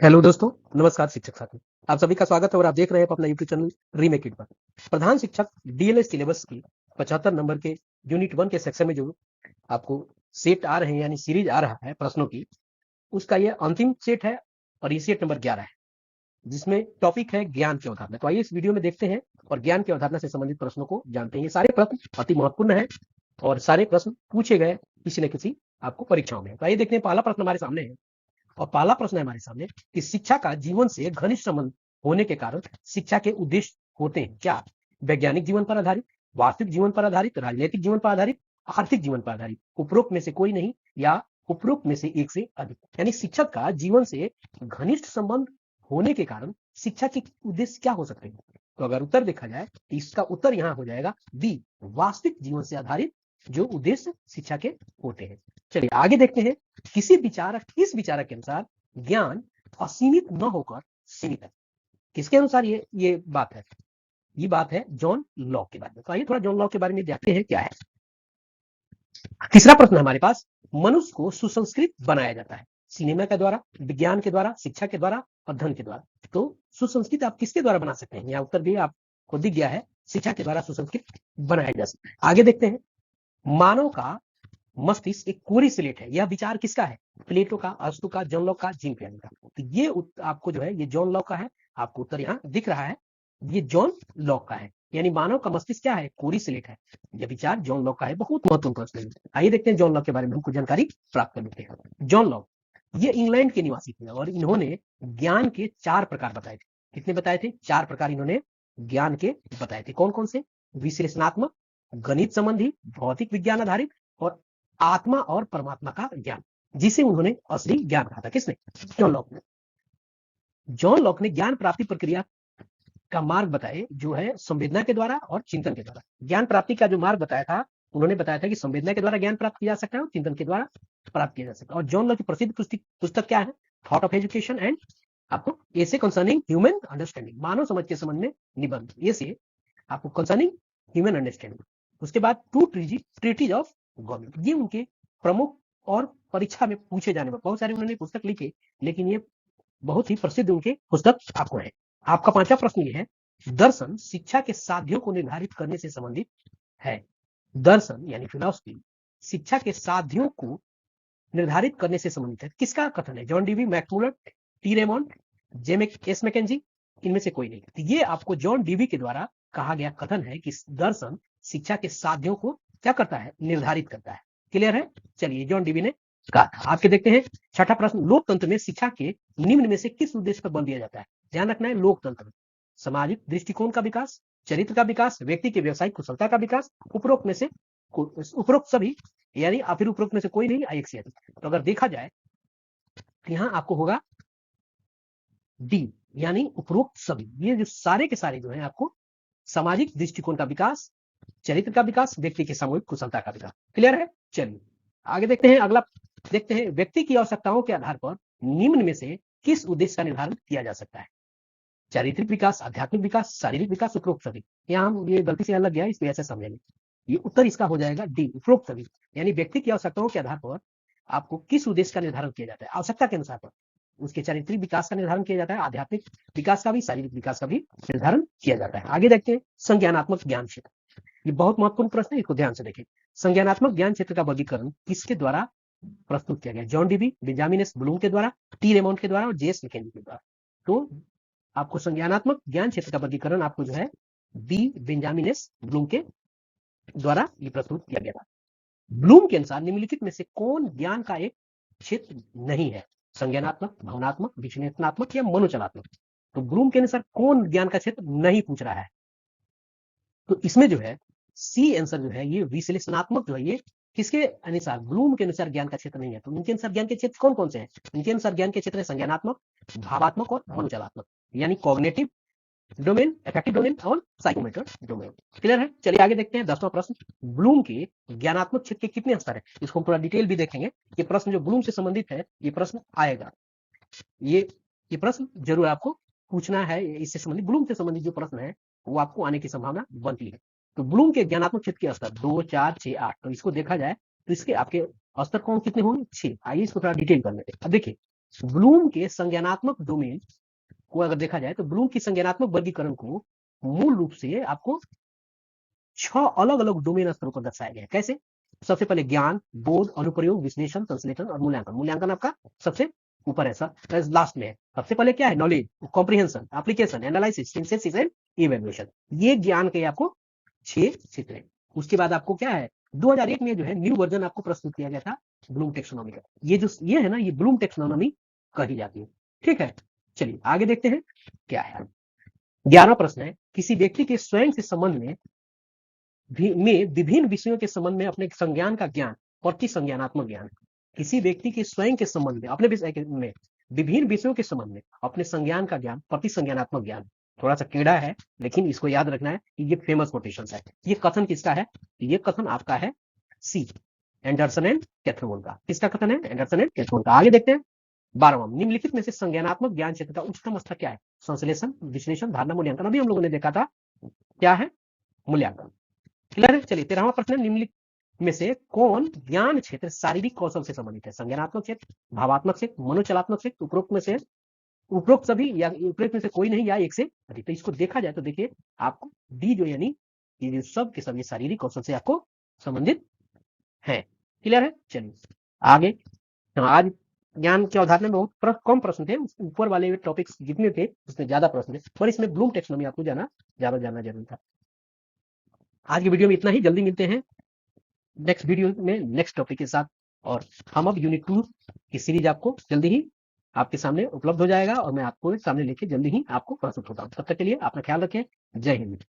Hello दोस्तों, नमस्कार शिक्षक साथी। आप सभी का स्वागत है और आप देख रहे हैं अपना यूट्यूब चैनल रीमेक इट पर। प्रधान शिक्षक डीएलएड सिलेबस की 75 नंबर के यूनिट 1 के सेक्शन में जो आपको सेट आ रहे हैं यानी सीरीज आ रहा है प्रश्नों की, उसका ये अंतिम सेट है और ये सेट नंबर 11 है, जिसमें टॉपिक है ज्ञान की अवधारणा। तो आइए इस वीडियो में देखते हैं और ज्ञान की अवधारणा से संबंधित प्रश्नों को जानते हैं। ये सारे प्रश्न अति महत्वपूर्ण है और सारे प्रश्न पूछे गए किसी न किसी आपको परीक्षाओं में। तो आइए देखते हैं, पहला प्रश्न हमारे सामने है और पहला प्रश्न है हमारे सामने कि शिक्षा का जीवन से घनिष्ठ संबंध होने के कारण शिक्षा के उद्देश्य होते हैं क्या? वैज्ञानिक जीवन पर आधारित, वास्तविक जीवन पर आधारित, राजनीतिक जीवन पर आधारित, आर्थिक जीवन पर आधारित, उपरोक्त में से कोई नहीं या उपरोक्त में से एक से अधिक। यानी शिक्षक का जीवन से घनिष्ठ संबंध होने के कारण शिक्षा के उद्देश्य क्या हो सकते हैं? तो अगर उत्तर देखा जाए तो इसका उत्तर यहाँ हो जाएगा बी, वास्तविक जीवन से आधारित जो उद्देश्य शिक्षा के होते हैं। चलिए आगे देखते हैं, इस विचारक के अनुसार ज्ञान असीमित न होकर सीमित है। किसके अनुसार ये बात है? ये बात है जॉन लॉक के बारे में। तो आइए थोड़ा जॉन लॉक के बारे में देखते हैं क्या है। तीसरा प्रश्न हमारे पास, मनुष्य को सुसंस्कृत बनाया जाता है सिनेमा के द्वारा, विज्ञान के द्वारा, शिक्षा के द्वारा और धन के द्वारा। तो सुसंस्कृत आप किसके द्वारा बना सकते हैं? यहाँ उत्तर भी आपको दिख गया है, शिक्षा के द्वारा सुसंस्कृत बनाया जा सकता है। आगे देखते हैं, मानव का मस्तिष्क एक कोरी स्लेट है। यह विचार किसका है? प्लेटो का, अरस्तू का, जॉन लॉक का, जीन पियाजे का। तो ये आपको जो है ये जॉन लॉक का है। आपको उत्तर यहाँ दिख रहा है, ये जॉन लॉक का है। यानी मानव का मस्तिष्क क्या है? कोरी स्लेट है। यह विचार जॉन लॉक का है। बहुत महत्वपूर्ण प्रश्न है। आइए देखते हैं जॉन लॉक के बारे में हमको जानकारी प्राप्त कर लेते हैं। जॉन लॉक ये इंग्लैंड के निवासी थे और इन्होंने ज्ञान के 4 प्रकार बताए थे। कितने बताए थे? 4 प्रकार इन्होंने ज्ञान के बताए थे। कौन कौन से? विश्लेषणात्मक, गणित संबंधी, भौतिक विज्ञान आधारित और आत्मा और परमात्मा का ज्ञान, जिसे उन्होंने असली ज्ञान कहा था। किसने? जॉन लॉक ने। जॉन लॉक ने ज्ञान प्राप्ति प्रक्रिया का मार्ग बताए, जो है संवेदना के द्वारा और चिंतन के द्वारा। ज्ञान प्राप्ति का जो मार्ग बताया था, उन्होंने बताया था कि संवेदना के द्वारा ज्ञान प्राप्त किया जा सकता है और चिंतन के द्वारा प्राप्त किया जा सकता है। और जॉन लॉक की प्रसिद्ध पुस्तक क्या है? थॉट ऑफ एजुकेशन एंड आपको एसे कंसर्निंग ह्यूमन अंडरस्टैंडिंग, मानव समझ के संबंध में निबंध। ये से आपको कंसर्निंग ह्यूमन अंडरस्टैंडिंग। उसके बाद टू ट्रीटीज ऑफ गवर्नमेंट, ये उनके प्रमुख और परीक्षा में पूछे जाने में बहुत सारे उन्होंने पुस्तक लिखे, लेकिन ये बहुत ही प्रसिद्ध उनके पुस्तक आपको है। आपका 5वां प्रश्न ये है, दर्शन शिक्षा के साध्यों को निर्धारित करने से संबंधित है। दर्शन यानी फिलॉसफी शिक्षा के साध्यों को निर्धारित करने से संबंधित है। किसका कथन है? John Dewey, McMuller, T Raymont, S Mackenzie, इनमें से कोई नहीं। तो ये आपको जॉन डीवी के द्वारा कहा गया कथन है कि दर्शन शिक्षा के साध्यों को क्या करता है? निर्धारित करता है। क्लियर है? चलिए, जॉन डीवी ने कहा। आपके देखते हैं 6ठा प्रश्न, लोकतंत्र में शिक्षा के निम्न में से किस उद्देश्य पर बल दिया जाता है? ध्यान रखना है, लोकतंत्र में सामाजिक दृष्टिकोण का विकास, चरित्र का विकास, व्यक्ति की व्यवसायिक कुशलता का विकास, उपरोक्त में से उपरोक्त सभी, यानी फिर उपरोक्त में से कोई नहीं, एक से अधिक। तो अगर देखा जाए यहाँ आपको होगा डी, यानी उपरोक्त सभी। ये जो सारे के सारे जो है आपको सामाजिक दृष्टिकोण का विकास, चरित्र का विकास, व्यक्ति की सामूहिक कुशलता का विकास। क्लियर है? चलिए आगे देखते हैं। अगला देखते हैं, व्यक्ति की आवश्यकताओं के आधार पर निम्न में से किस उद्देश्य का निर्धारण किया जा सकता है? चारित्रिक विकास, आध्यात्मिक विकास, शारीरिक विकास, उपरोक्त सभी। यहाँ हम ये गलती से अलग गया, इसलिए ऐसे समझेंगे। ये उत्तर इसका हो जाएगा डी, उपरोक्त सभी। यानी व्यक्ति की आवश्यकताओं के आधार पर आपको किस उद्देश्य का निर्धारण किया जाता है? आवश्यकता के अनुसार पर उसके चारित्रिक विकास का निर्धारण किया जाता है, आध्यात्मिक विकास का भी, शारीरिक विकास का भी निर्धारण किया जाता है। आगे देखते हैं, संज्ञानात्मक ज्ञान क्षेत्र। ये बहुत महत्वपूर्ण प्रश्न है, इसको ध्यान से देखें। संज्ञानात्मक ज्ञान क्षेत्र का वर्गीकरण किसके द्वारा प्रस्तुत किया गया? John Dewey, Benjamin S Bloom के द्वारा, टी रेमॉन्ड के द्वारा और जेएस मैकेंजी के द्वारा। तो आपको संज्ञानात्मक ज्ञान क्षेत्र का वर्गीकरण आपको जो है बी, बेंजामिन एस ब्लूम के द्वारा ये प्रस्तुत किया गया था। ब्लूम के अनुसार निम्नलिखित में से कौन ज्ञान का एक क्षेत्र नहीं है? संज्ञानात्मक, भावनात्मक, विश्लेषणात्मक या मनोचलात्मक। तो ब्लूम के अनुसार कौन ज्ञान का क्षेत्र नहीं पूछ रहा है? तो इसमें जो है सी आंसर जो है ये विश्लेषणात्मक जो है ये किसके अनुसार? ब्लूम के अनुसार ज्ञान का क्षेत्र नहीं है। तो उनके अनुसार ज्ञान के क्षेत्र कौन कौन से हैं? उनके अनुसार ज्ञान के क्षेत्र है संज्ञानात्मक, भावात्मक और मनोचलात्मक, यानी कॉग्निटिव डोमेन, अफेक्टिव डोमेन और साइकोमोटर डोमेन। क्लियर है? चलिए आगे देखते हैं 10वां प्रश्न, ब्लूम के ज्ञानात्मक क्षेत्र के कितने स्तर है? इसको हम थोड़ा डिटेल भी देखेंगे। ये प्रश्न जो ब्लूम से संबंधित है, ये प्रश्न आएगा। ये प्रश्न जरूर आपको पूछना है। इससे संबंधित, ब्लूम से संबंधित जो प्रश्न है वो आपको आने की संभावना बनती है। तो ब्लूम के ज्ञानात्मक क्षेत्र के स्तर 2, 4, 6, 8। तो इसको देखा जाए तो इसके आपके स्तर कौन कितने होंगे? 6। आइए इसको थोड़ा डिटेल कर लेते हैं। अब देखिए, ब्लूम के संज्ञानात्मक डोमेन को अगर देखा जाए तो ब्लूम की संज्ञानात्मक वर्गीकरण को मूल रूप से आपको 6 अलग अलग डोमेन स्तरों पर दर्शाया गया है। कैसे? सबसे पहले ज्ञान, बोध, अनुप्रयोग, विश्लेषण, संश्लेषण और मूल्यांकन। मूल्यांकन आपका सबसे ऊपर है, सर लास्ट में है। सबसे पहले क्या है? Knowledge, comprehension, application, analysis, synthesis and evaluation. ये ज्ञान के आपको 6 क्षेत्र है। उसके बाद आपको क्या है? 2001 में जो है न्यू वर्जन आपको प्रस्तुत किया गया था ब्लूम टेक्सोनॉमी का। ये है ना, ये ब्लूम टेक्सोनॉमी कही जाती है। ठीक है, चलिए आगे देखते हैं क्या है। 11वां प्रश्न है, किसी व्यक्ति के स्वयं से संबंध में विभिन्न विषयों के संबंध में अपने संज्ञान का ज्ञान, प्रतिसंज्ञानात्मक ज्ञान। किसी व्यक्ति के स्वयं के संबंध में, अपने विषय में विभिन्न विषयों के संबंध में अपने संज्ञान का ज्ञान, प्रतिसंज्ञानात्मक ज्ञान। थोड़ा सा टेढ़ा है, लेकिन इसको याद रखना है कि ये फेमस कोटेशन है। ये कथन किसका है? ये कथन आपका है सी, एंडरसन एंड कैथरोन का। किसका कथन है? एंडरसन एंड कैथरोन का। आगे देखते हैं 12वां, निम्नलिखित में से संज्ञानात्मक ज्ञान क्षेत्र का उच्चतम स्तर क्या है? संश्लेषण, विश्लेषण, धारणा, मूल्यांकन। अभी हम लोगों ने देखा था क्या है? मूल्यांकन। क्लियर है? चलिए 13वां प्रश्न, निम्नलिखित में से कौन ज्ञान क्षेत्र शारीरिक कौशल से संबंधित है? संज्ञानात्मक क्षेत्र, भावात्मक क्षेत्र, मनोचलात्मक क्षेत्र, उपरोक्त में से उपरोक्त सभी या उपरोक्त में से कोई नहीं या एक से अधिक। तो इसको देखा जाए तो देखिए आपको डी जो यानी ये सब के सब ये शारीरिक कौशल से आपको संबंधित है। क्लियर है? चलिए आगे। आज ज्ञान की अवधारणा में बहुत कम प्रश्न थे, ऊपर वाले टॉपिक्स जितने थे उसमें ज्यादा प्रश्न थे, पर इसमें ब्लूम टेक्सोनॉमी आपको जानना जरूरी था। आज की वीडियो में इतना ही, जल्दी मिलते हैं नेक्स्ट वीडियो में नेक्स्ट टॉपिक के साथ। और हम अब यूनिट 2 की सीरीज आपको जल्दी ही आपके सामने उपलब्ध हो जाएगा और मैं आपको सामने लेके जल्दी ही आपको प्रस्तुत होता हूँ। तब तक के लिए अपना ख्याल रखें। जय हिंद।